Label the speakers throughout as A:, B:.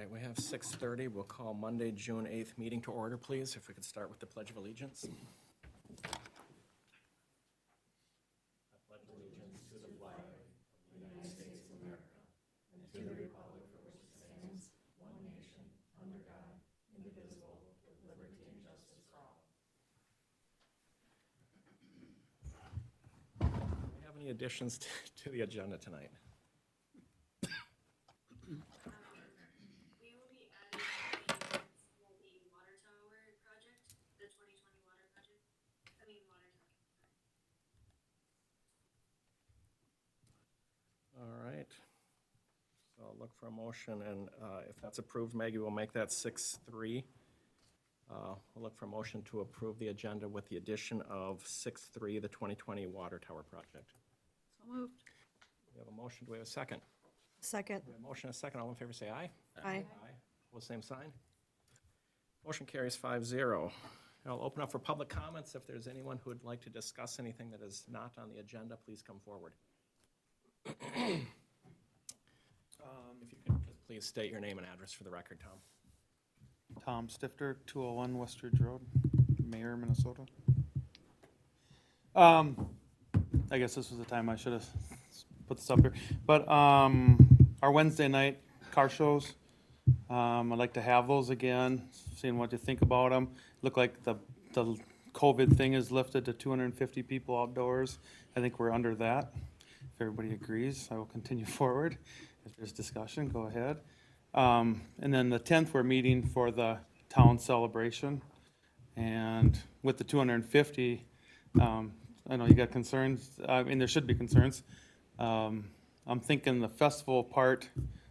A: right, we have 6:30. We'll call Monday, June 8th meeting to order, please. If we could start with the Pledge of Allegiance. I pledge allegiance to the flag of the United States of America and to the republic for which it stands, one nation, under God, indivisible, with liberty and justice for all. Do we have any additions to the agenda tonight?
B: We will be adding the water tower project, the 2020 water budget. Water tower.
A: All right. So I'll look for a motion, and if that's approved, Maggie, we'll make that 6-3. We'll look for a motion to approve the agenda with the addition of 6-3, the 2020 water tower project.
C: So moved.
A: We have a motion. Do we have a second?
C: Second.
A: We have a motion and a second. All in favor, say aye.
C: Aye.
A: Pose same sign. Motion carries 5-0. I'll open up for public comments. If there's anyone who would like to discuss anything that is not on the agenda, please come forward. If you could just please state your name and address for the record, Tom.
D: Tom Stifter, 201 Westridge Road, Mayor, Minnesota. I guess this was the time I should have put this up here. But our Wednesday night car shows, I'd like to have those again, seeing what you think about them. Look like the COVID thing is lifted to 250 people outdoors. I think we're under that. If everybody agrees, I will continue forward. If there's discussion, go ahead. And then the 10th, we're meeting for the town celebration. And with the 250, I know you got concerns. I mean, there should be concerns. I'm thinking the festival part,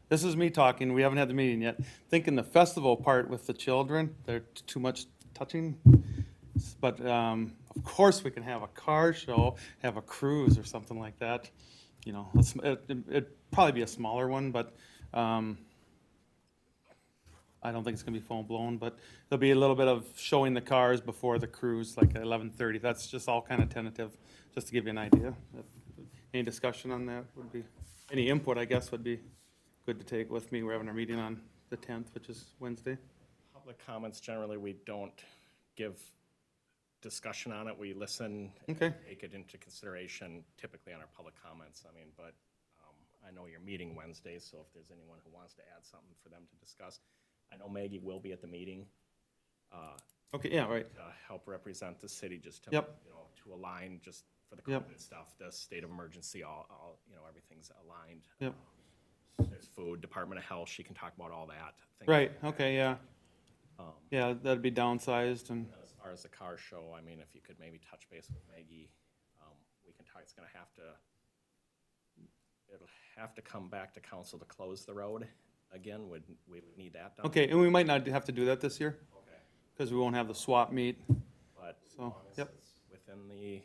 D: this is me talking, we haven't had the meeting yet. Thinking the festival part with the children, they're too much touching. But of course, we can have a car show, have a cruise or something like that. You know, it'd probably be a smaller one, but I don't think it's gonna be full blown, but there'll be a little bit of showing the cars before the cruise, like at 11:30. That's just all kind of tentative, just to give you an idea. Any discussion on that would be, any input, I guess, would be good to take with me. We're having our meeting on the 10th, which is Wednesday.
A: Public comments, generally, we don't give discussion on it. We listen
D: Okay.
A: and take it into consideration typically on our public comments. I mean, but I know you're meeting Wednesday, so if there's anyone who wants to add something for them to discuss. I know Maggie will be at the meeting.
D: Okay, yeah, right.
A: To help represent the city, just to,
D: Yep.
A: you know, to align just for the
D: Yep.
A: COVID stuff, the state of emergency, all, you know, everything's aligned.
D: Yep.
A: There's food, Department of Health, she can talk about all that. things
D: Right,
A: like that.
D: okay, yeah. Yeah, that'd be downsized and,
A: As far as the car show, I mean, if you could maybe touch base with Maggie, we can talk, it'll have to come back to council to close the road. Again, we would need that done.
D: okay, and we might not have to do that this year,
A: Okay.
D: because we won't have the swap meet.
A: But as
D: So,
A: long as
D: yep.
A: it's within the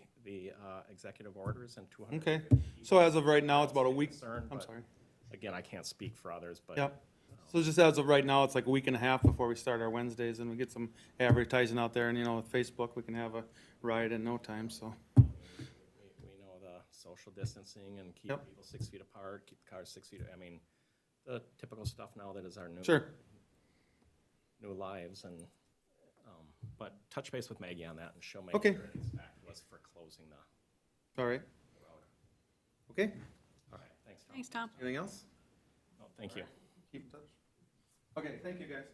A: executive orders and 200.
D: Okay, so as of right now, it's about a week,
A: Concern,
D: I'm
A: but
D: sorry.
A: Again, I can't speak for others, but.
D: Yep. So just as of right now, it's like a week and a half before we start our Wednesdays, and we get some advertising out there, and you know, with Facebook, we can have a ride in no time, so.
A: We know the social distancing and keep
D: Yep.
A: people 6 feet apart, keep the cars 6 feet, I mean, the typical stuff now that is our new.
D: Sure.
A: New lives and, but touch base with Maggie on that and she'll make
D: Okay.
A: sure it's back to us for closing the
D: All right.
A: road.
D: Okay,
A: All right, thanks, Tom.
C: Thanks, Tom.
D: anything else?
A: Oh, thank you.
D: Keep in touch. Okay, thank you, guys.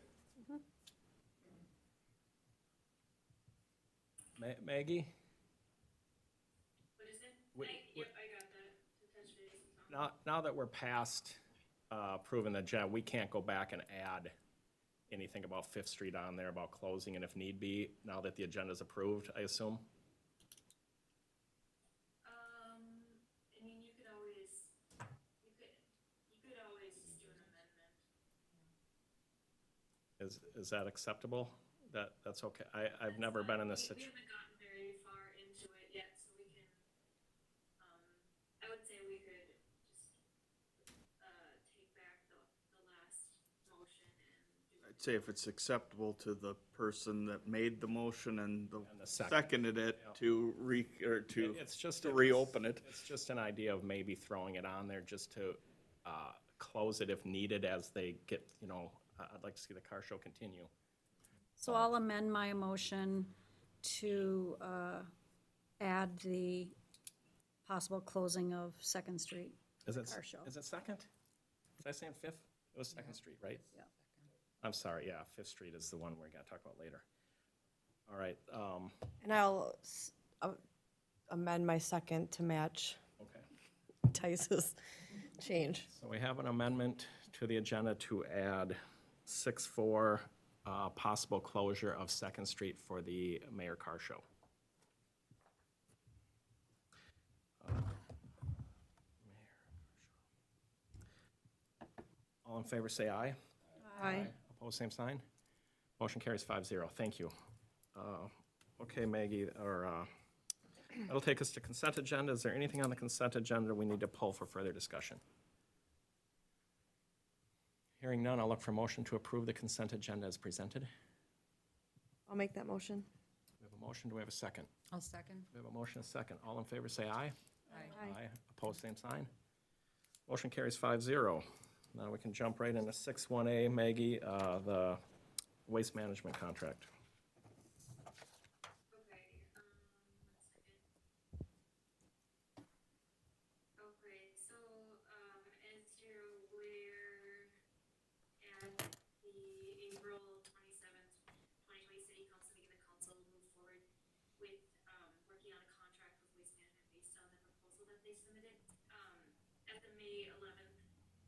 A: Maggie,
B: What is it?
A: Wait,
B: Yep, I got that. To touch base with Tom.
A: now that we're past approving the agenda, we can't go back and add anything about Fifth Street on there about closing and if need be, now that the agenda's approved, I assume?
B: You could always, you could always just do an amendment.
A: Is that acceptable? That's okay? I've never been in this
B: We
A: situation.
B: haven't gotten very far into it yet, so we can, I would say we could just, take back the last motion and do.
E: I'd say if it's acceptable to the person that made the motion and
A: the second.
E: seconded it to
A: It's just
E: to reopen it.
A: It's just an idea of maybe throwing it on there just to close it if needed as they get, you know, I'd like to see the car show continue.
C: So I'll amend my motion to add the possible closing of Second Street.
A: Is it,
C: Car show.
A: is it Second? Was I saying Fifth? It was Second Street, right?
C: Yeah.
A: I'm sorry, yeah, Fifth Street is the one we're gonna talk about later. All right,
F: And I'll amend my second to match
A: okay.
F: Tice's change.
A: So we have an amendment to the agenda to add 6-4, possible closure of Second Street for the Mayor Car Show. All in favor, say aye.
C: Aye.
A: Opposed, same sign. Motion carries 5-0. Thank you. Okay, Maggie, that'll take us to consent agenda. Is there anything on the consent agenda we need to pull for further discussion? Hearing none, I'll look for motion to approve the consent agenda as presented.
F: I'll make that motion.
A: We have a motion. Do we have a second?
G: I'll second.
A: We have a motion, a second. All in favor, say aye.
G: Aye.
A: Opposed, same sign. Motion carries 5-0. Now we can jump right into 6-1A, Maggie, the waste management contract.
B: Okay, 1 second. Okay, so, as you're aware, at the April 27th, 2020 City Council meeting, the council moved forward with, working on a contract with Waste Management based on the proposal that they submitted. At the May 11th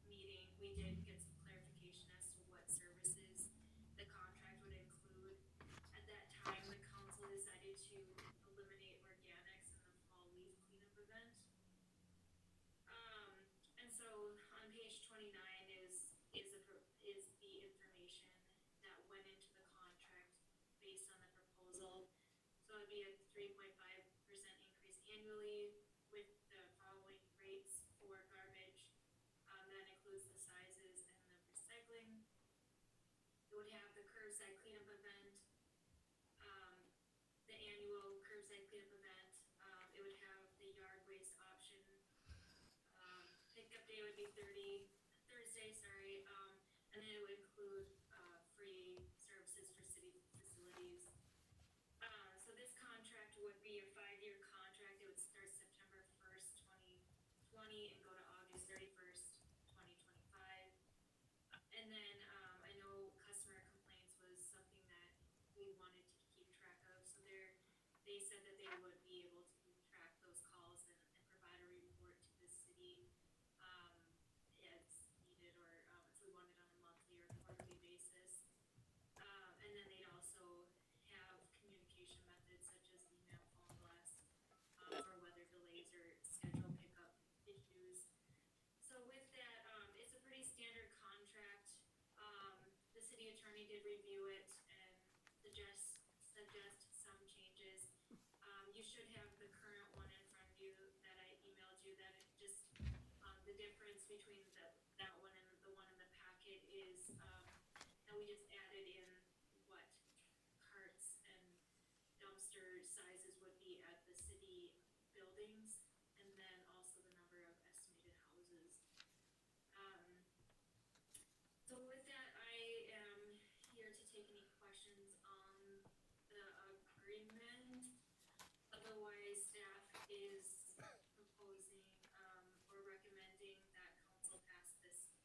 B: meeting, we did get some clarification as to what services the contract would include. At that time, the council decided to eliminate organics in the fall leaf cleanup event. And so on page 29 is the information that went into the contract based on the proposal. So it'd be a 3.5% increase annually with the following rates for garbage. That includes the sizes and the recycling. It would have the curbside cleanup event, the annual curbside cleanup event. It would have the yard waste option. Pickup day would be Thursday, sorry. And then it would include, free services for city facilities. So this contract would be a 5-year contract. It would start September 1st, 2020 and go to August 31st, 2025. And then, I know customer complaints was something that we wanted to keep track of, so they said that they would be able to track those calls and provide a report to the city, as needed, or, if we wanted on a monthly or quarterly basis. And then they'd also have communication methods such as email, phone blast, for weather delays or schedule pickup issues. So with that, it's a pretty standard contract. The city attorney did review it and suggest some changes. You should have the current one in front of you that I emailed you, that it just, the difference between that one and the one in the packet is, that we just added in what carts and dumpster sizes would be at the city buildings, and then also the number of estimated houses. So with that, I am here to take any questions on the agreement. Otherwise, staff is proposing, or recommending that council pass this,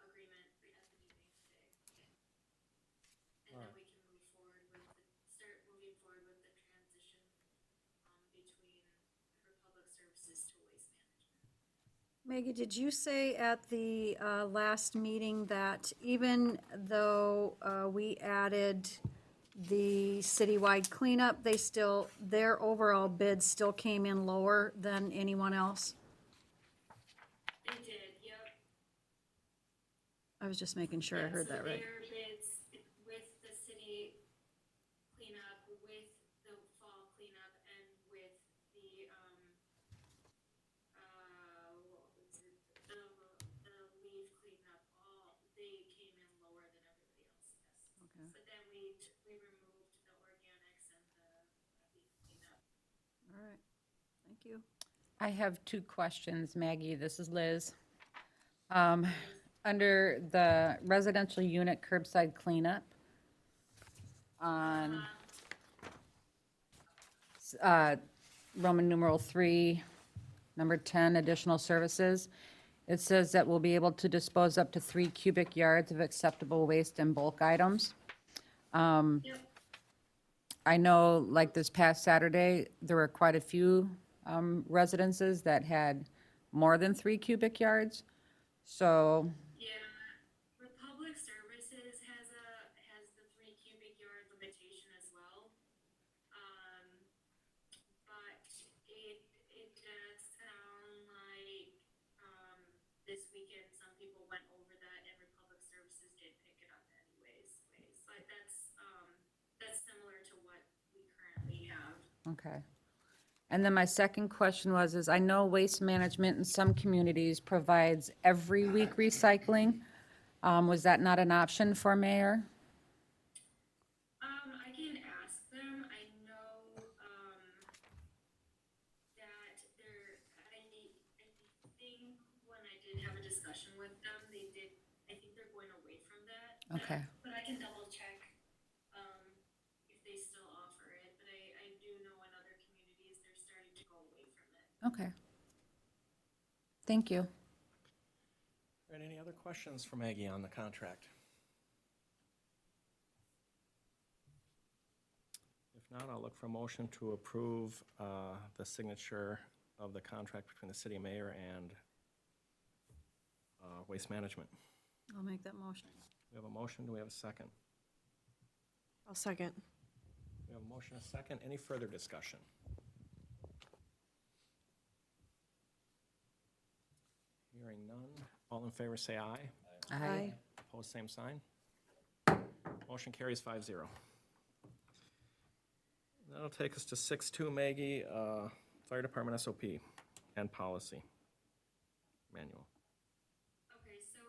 B: agreement at the meeting today. And then we can move forward with start moving forward with the transition, between Republic Services to Waste Management.
C: Maggie, did you say at the last meeting that even though we added the citywide cleanup, their overall bid still came in lower than anyone else?
B: They did, yep.
C: I was just making sure I heard that right.
B: Their bids with the city cleanup, with the fall cleanup, and with the, what was it? The leaf cleanup, all, they came in lower than everybody else, yes.
C: Okay.
B: But then we removed the organics and the leaf cleanup.
C: All right, thank you.
G: I have 2 questions, Maggie. This is Liz. under the residential unit curbside cleanup on Roman numeral 3, number 10, additional services. It says that we'll be able to dispose up to 3 cubic yards of acceptable waste and bulk items.
B: Yep.
G: I know, like this past Saturday, there were quite a few residences that had more than 3 cubic yards. So,
B: Yeah, Republic Services has the 3 cubic yard limitation as well. But it does sound like, this weekend, some people went over that and Republic Services did pick it up anyways. Like that's similar to what we currently have.
G: okay. And then my second question is I know Waste Management in some communities provides every week recycling. Was that not an option for Mayor?
B: I can ask them. I know, that I think when I did have a discussion with them, I think they're going away from that.
G: Okay.
B: But I can double check, if they still offer it, but I do know in other communities, they're starting to go away from it.
G: Okay. Thank you.
A: All right, any other questions for Maggie on the contract? If not, I'll look for a motion to approve the signature of the contract between the city mayor and Waste Management.
C: I'll make that motion.
A: We have a motion, do we have a second?
F: I'll second.
A: We have a motion, a second, any further discussion? Hearing none, all in favor say aye.
F: Aye.
A: Opposed, same sign. Motion carries 5-0. That'll take us to 6-2, Maggie, Fire Department SOP and policy manual.
B: Okay, so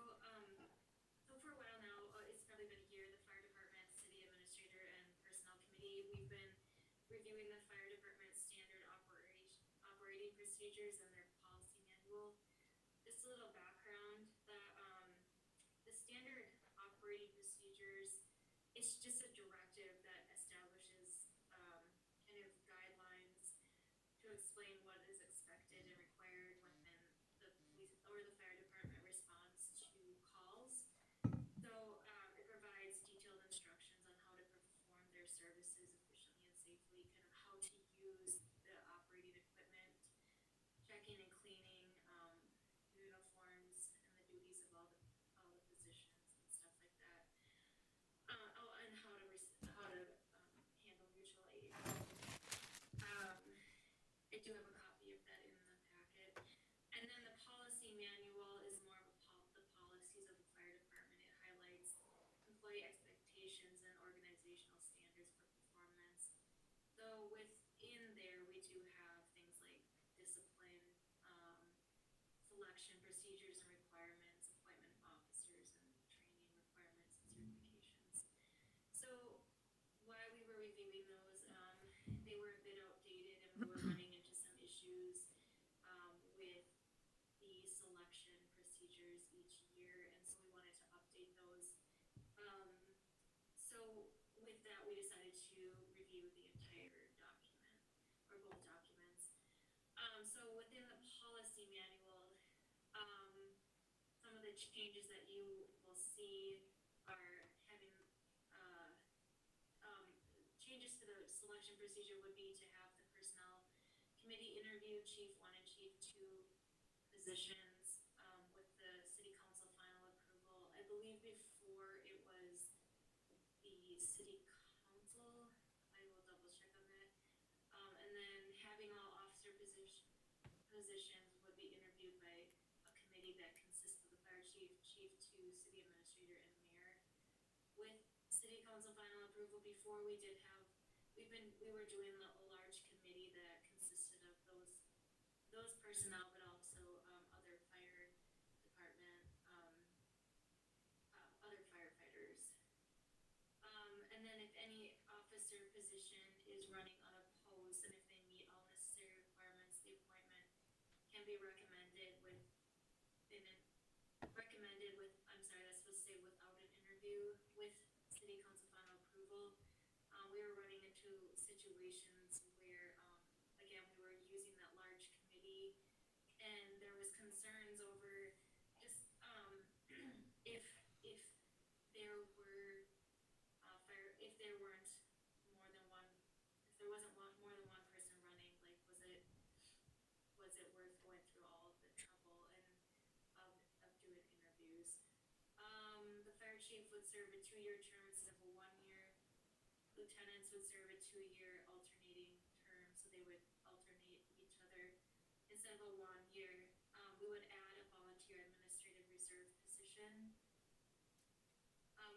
B: for a while now, it's probably been a year, the fire department, city administrator, and personnel committee, we've been reviewing the fire department's standard operating procedures and their policy manual. Just a little background, the standard operating procedures, it's just a directive that establishes, kind of guidelines to explain what is expected and required when the police or the fire department responds to calls. So, it provides detailed instructions on how to perform their services efficiently and safely, kind of how to use the operating equipment, checking and cleaning, uniforms, and the duties of all the positions and stuff like that. And how to handle mutual aid. I do have a copy of that in the packet. And then the policy manual is more of the policies of the fire department. It highlights employee expectations and organizational standards for performance. So within there, we do have things like discipline, selection procedures and requirements, appointment of officers, and training requirements and certifications. So while we were reviewing those, they were a bit outdated and we were running into some issues with the selection procedures each year, and so we wanted to update those. So with that, we decided to review the entire document, or both documents. So within the policy manual, some of the changes that you will see are having, changes to the selection procedure would be to have the personnel committee interview Chief 1 and Chief 2 positions, with the city council final approval. I believe before it was the city council, I will double check on that. And then having all officer positions would be interviewed by a committee that consists of the fire chief, chief 2, city administrator, and mayor. With city council final approval, before we were doing a large committee that consisted of those personnel, but also other fire department, other firefighters. And then if any officer position is running unopposed, and if they meet all necessary requirements, the appointment can be recommended with we were running into situations where, again, we were using that large committee, and there was concerns over just, if there were, if there weren't more than one, if there wasn't more than one person running, like, was it worth going through all of the trouble and of doing interviews? The fire chief would serve a 2-year term instead of a 1-year. Lieutenants would serve a 2-year alternating term, so they would alternate each other. Instead of a 1-year, we would add a volunteer administrative reserve position.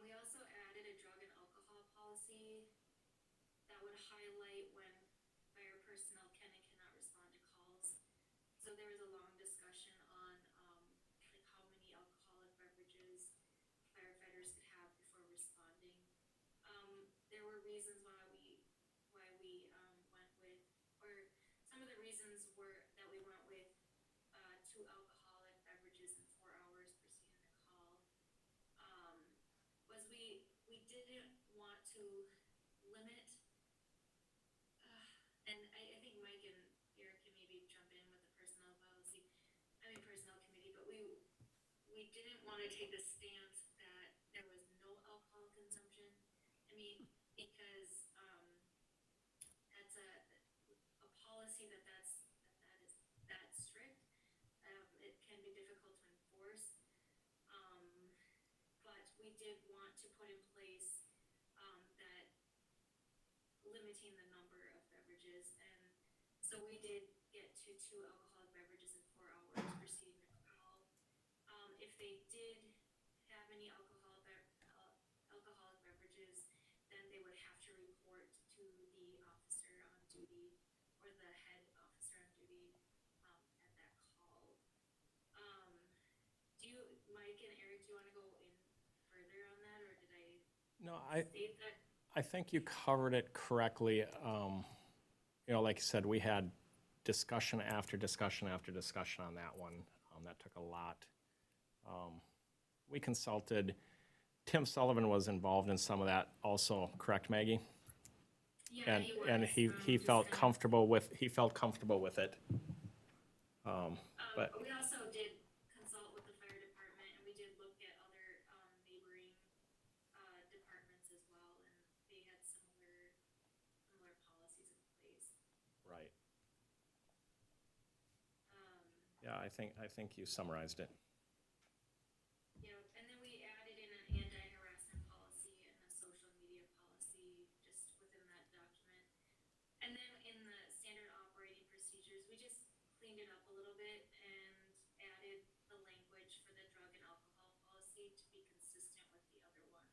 B: We also added a drug and alcohol policy that would highlight when fire personnel can and cannot respond to calls. So there was a long discussion on, like how many alcoholic beverages firefighters could have before responding. There were reasons why we went with, or some of the reasons were that we went with 2 alcoholic beverages in 4 hours preceding the call. Was we didn't want to limit, and I think Mike and Eric can maybe jump in with the personnel committee, but we didn't want to take the stance that there was no alcohol consumption. I mean, because that's a policy that is that strict. It can be difficult to enforce. But we did want to put in place that limiting the number of beverages, and so we did get to 2 alcoholic beverages in 4 hours preceding the call. If they did have any alcoholic beverages, then they would have to report to the officer on duty or the head officer on duty at that call. Mike and Eric, do you want to go in further on that, or did I
A: No,
B: state that?
A: I think you covered it correctly. You know, like you said, we had discussion after discussion after discussion on that one. That took a lot. We consulted, Tim Sullivan was involved in some of that also, correct, Maggie?
B: Yeah,
A: And he
B: was.
A: felt comfortable with, it. But,
B: We also did consult with the fire department, and we did look at other neighboring departments as well, and they had similar policies in place.
A: right. Yeah, I think you summarized it.
B: Yeah, and then we added in an anti-harassment policy and a social media policy just within that document. And then in the standard operating procedures, we just cleaned it up a little bit and added the language for the drug and alcohol policy to be consistent with the other one.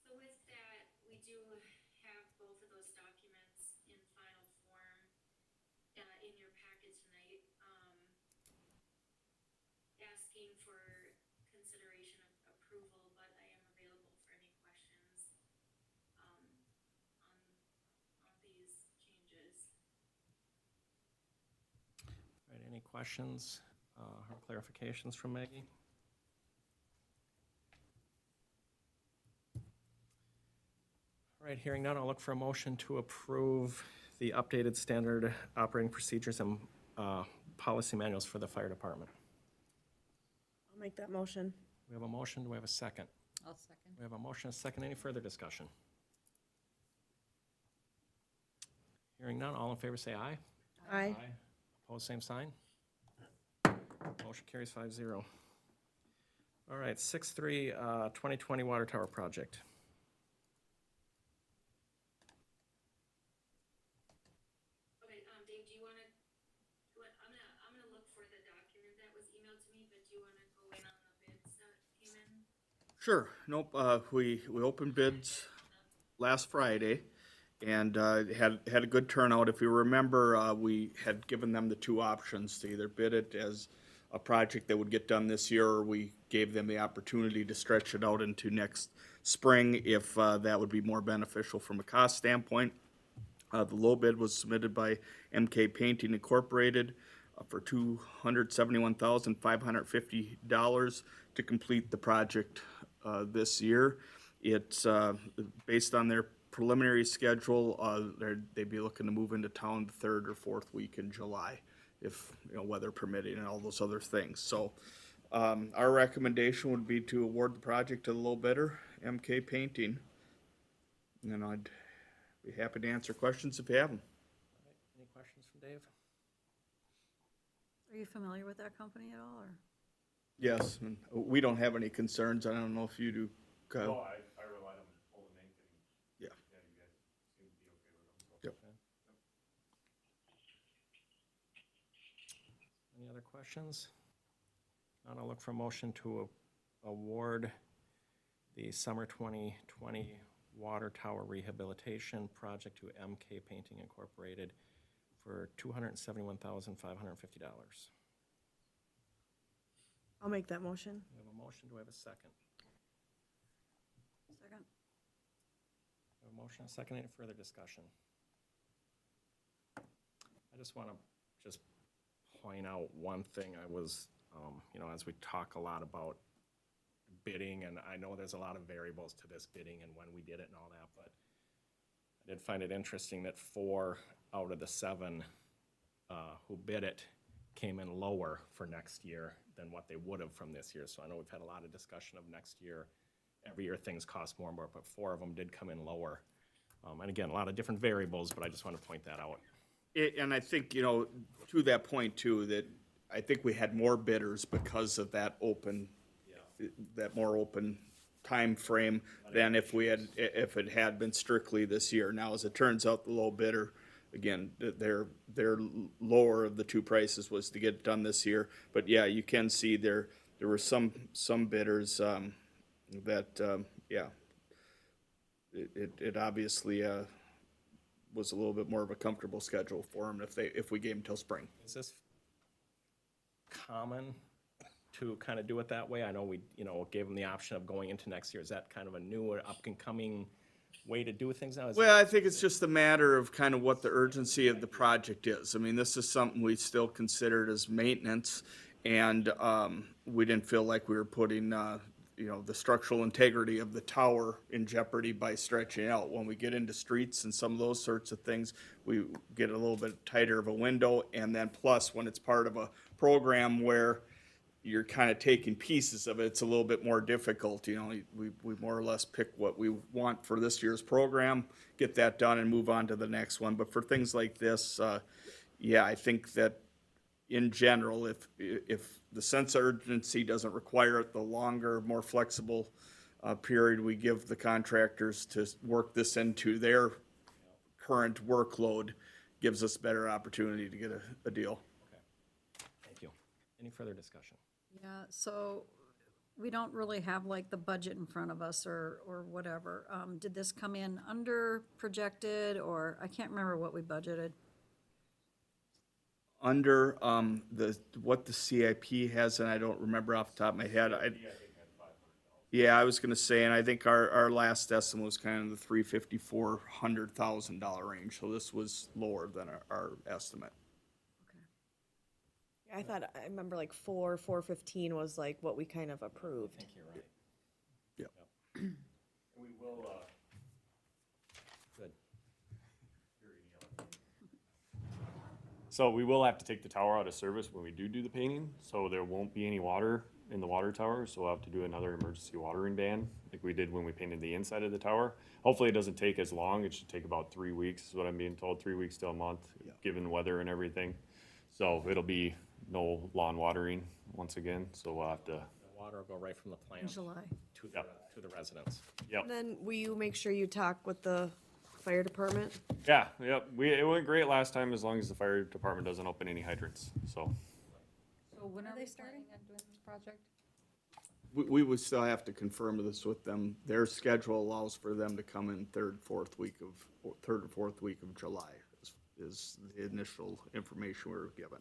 B: So with that, we do have both of those documents in final form in your packet tonight. Asking for consideration of approval, but I am available for any questions on these changes.
A: All right, any questions or clarifications from Maggie? All right, hearing none, I'll look for a motion to approve the updated standard operating procedures and policy manuals for the fire department.
F: I'll make that motion.
A: We have a motion, do we have a second?
G: I'll second.
A: We have a motion, a second, any further discussion? Hearing none, all in favor say aye.
F: Aye.
A: Opposed, same sign. Motion carries 5-0. All right, 6-3, 2020 Water Tower Project.
B: Okay, Dave, do you wanna, I'm gonna look for the document that was emailed to me, but do you wanna go in on the bids that came in?
E: Sure, nope, we opened bids last Friday and had a good turnout. If you remember, we had given them the 2 options to either bid it as a project that would get done this year, or we gave them the opportunity to stretch it out into next spring if that would be more beneficial from a cost standpoint. The low bid was submitted by MK Painting Incorporated for $271,550 to complete the project this year. It's based on their preliminary schedule, they'd be looking to move into town the third or fourth week in July, if, weather permitting and all those other things. So our recommendation would be to award the project to the low bidder, MK Painting. And I'd be happy to answer questions if you have them.
A: Any questions from Dave?
C: Are you familiar with that company at all, or?
E: Yes, and we don't have any concerns. I don't know if you do, Kyle.
D: I relied on Old Ink and.
E: Yeah.
D: Yeah, you guys seem to be okay with them.
E: Yep.
A: Any other questions? Not, I'll look for a motion to award the summer 2020 water tower rehabilitation project to MK Painting Incorporated for $271,550.
F: I'll make that motion.
A: We have a motion, do I have a second?
C: Second.
A: We have a motion, a second, any further discussion? I just want to just point out one thing. I was, as we talk a lot about bidding, and I know there's a lot of variables to this bidding and when we did it and all that, but I did find it interesting that 4 out of the 7 who bid it came in lower for next year than what they would have from this year. So I know we've had a lot of discussion of next year. Every year things cost more and more, but 4 of them did come in lower. And again, a lot of different variables, but I just want to point that out.
E: And I think, to that point too, that I think we had more bidders because of that more open time frame than if it had been strictly this year. Now, as it turns out, the low bidder, again, their lower of the 2 prices was to get it done this year. But yeah, you can see there were some bidders that it obviously was a little bit more of a comfortable schedule for them if we gave them till spring.
A: Is this common to kind of do it that way? I know we, gave them the option of going into next year. Is that kind of a new or up-and-coming way to do things now?
E: Well, I think it's just a matter of kind of what the urgency of the project is. I mean, this is something we still considered as maintenance, and we didn't feel like we were putting, the structural integrity of the tower in jeopardy by stretching out. When we get into streets and some of those sorts of things, we get a little bit tighter of a window, and then plus when it's part of a program where you're kind of taking pieces of it, it's a little bit more difficult. We more or less pick what we want for this year's program, get that done and move on to the next one. But for things like this, I think that in general, if the sense of urgency doesn't require it, the longer, more flexible period we give the contractors to work this into their current workload gives us better opportunity to get a deal.
A: Thank you. Any further discussion?
C: Yeah, so we don't really have like the budget in front of us or whatever. Did this come in under projected, or I can't remember what we budgeted?
E: Under what the CIP has, and I don't remember off the top of my head. I was gonna say, and I think our last estimate was kind of the $350,000-$400,000 range, so this was lower than our estimate.
F: I remember like 415 was like what we kind of approved.
A: I think you're right.
E: Yep.
D: We will,
A: Good.
H: So we will have to take the tower out of service when we do the painting, so there won't be any water in the water tower, so we'll have to do another emergency watering ban, like we did when we painted the inside of the tower. Hopefully it doesn't take as long, it should take about 3 weeks, is what I'm being told, 3 weeks to a month, given weather and everything. So it'll be no lawn watering once again, so we'll have to,
A: The water will go right from the
C: In
A: plant
C: July.
A: to the residents.
H: yep.
F: And then will you make sure you talk with the fire department?
H: Yeah, yep, it went great last time, as long as the fire department doesn't open any hydrants, so.
G: So when are
C: they
G: we
C: starting?
G: planning on doing this project?
E: We would still have to confirm this with them. Their schedule allows for them to come in third or fourth week of July is the initial information we were given.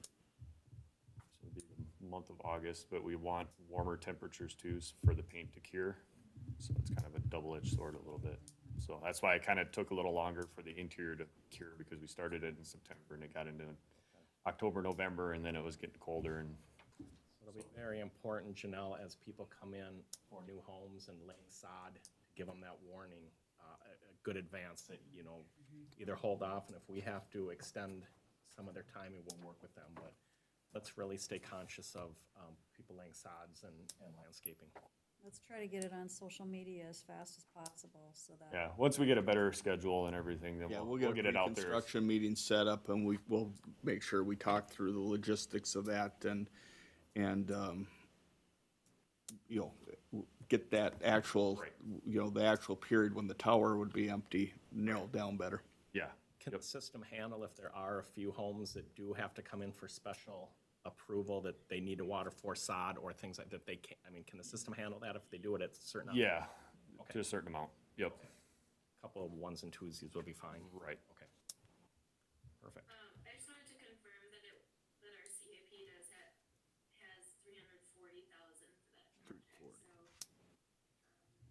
H: So it'll be the month of August, but we want warmer temperatures too for the paint to cure. So it's kind of a double-edged sword a little bit. So that's why it kind of took a little longer for the interior to cure, because we started it in September and it got into October, November, and then it was getting colder and
A: It'll be very important, Janelle, as people come in for new homes and laying sod, to give them that warning, a good advance that, either hold off, and if we have to extend some of their time, we will work with them, but let's really stay conscious of people laying sods and landscaping.
C: Let's try to get it on social media as fast as possible, so that.
H: Yeah, once we get a better schedule and everything, then
E: Yeah,
H: we'll
E: we'll
H: get
E: get
H: it
E: a
H: out there.
E: pre-construction meeting set up, and we'll make sure we talk through the logistics of that and, get that actual,
H: Right.
E: the actual period when the tower would be empty narrowed down better.
H: Yeah,
A: Can the system handle if there are a few homes that do have to come in for special approval, that they need a water for sod or things like that? They can't, can the system handle that if they do it at a certain?
H: yeah,
A: Okay.
H: to a certain amount, yep,
A: Couple of ones and twosies will be fine.
H: right.
A: Okay. Perfect.